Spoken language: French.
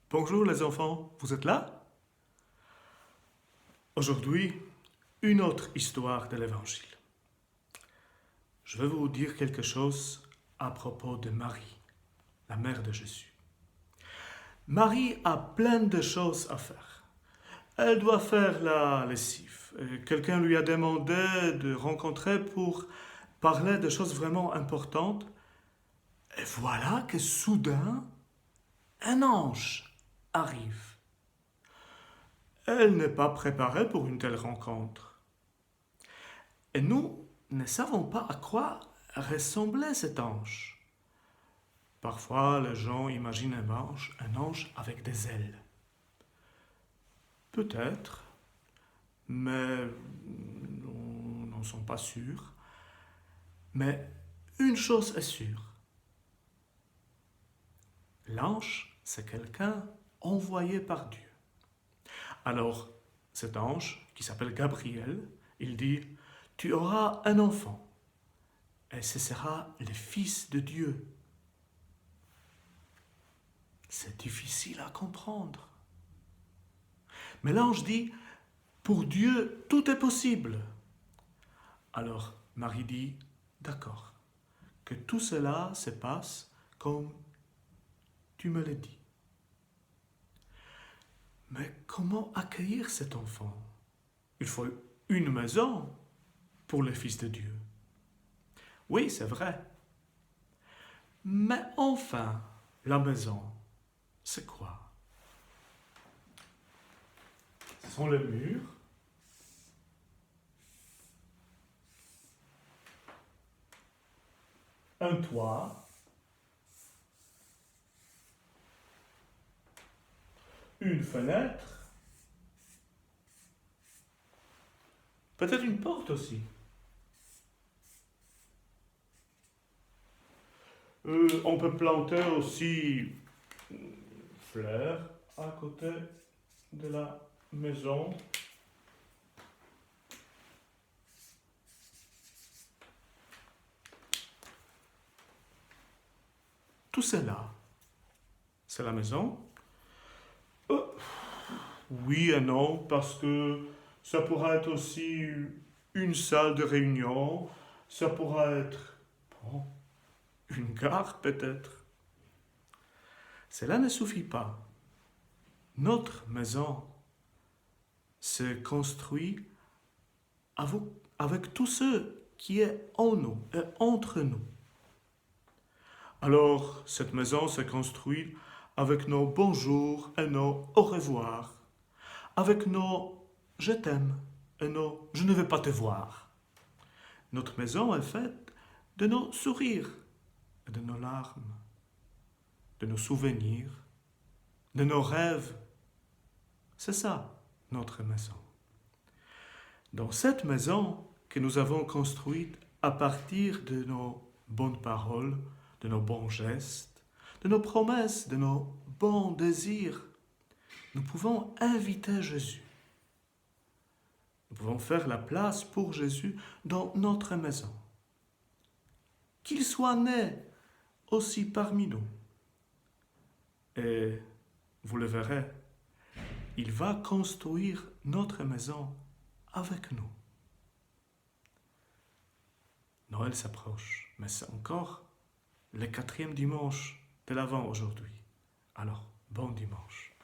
Bonjour les enfants, vous êtes là? Aujourd'hui, une autre histoire de l'Évangile. Je vais vous dire quelque chose à propos de Marie, la mère de Jésus. Marie a plein de choses à faire. Elle doit faire la lessive. Quelqu'un lui a demandé de rencontrer pour parler de choses vraiment importantes. Et voilà que soudain, un ange arrive. Elle n'est pas préparée pour une telle rencontre. Et nous ne savons pas à quoi ressemblait cet ange. Parfois, les gens imaginent un ange avec des ailes. Peut-être, mais nous n'en sommes pas sûrs. Mais une chose est sûre. L'ange, c'est quelqu'un envoyé par Dieu. Alors, cet ange, qui s'appelle Gabriel, il dit, tu auras un enfant, et ce sera le Fils de Dieu. C'est difficile à comprendre. Mais l'ange dit, pour Dieu, tout est possible. Alors Marie dit, d'accord, que tout cela se passe comme tu me l'as dit. Mais comment accueillir cet enfant? Il faut une maison pour le Fils de Dieu. Oui, c'est vrai. Mais enfin, la maison, c'est quoi? Ce sont les murs, un toit, une fenêtre, peut-être une porte aussi. On peut planter aussi fleurs à côté de la maison. Tout cela, c'est la maison. Oui et non, parce que ça pourra être aussi une salle de réunion, ça pourra être bon, une gare peut-être. Cela ne suffit pas. Notre maison se construit avec tout ce qui est en nous et entre nous. Alors, cette maison se construit avec nos bonjours et nos au revoir, avec nos je t'aime et nos je ne veux pas te voir. Notre maison est faite de nos sourires et de nos larmes, de nos souvenirs, de nos rêves. C'est ça, notre maison. Dans cette maison que nous avons construite à partir de nos bonnes paroles, de nos bons gestes, de nos promesses, de nos bons désirs, nous pouvons inviter Jésus. Nous pouvons faire la place pour Jésus dans notre maison. Qu'il soit né aussi parmi nous. Et vous le verrez, il va construire notre maison avec nous. Noël s'approche, mais c'est encore le 4e dimanche de l'Avent aujourd'hui. Alors, bon dimanche.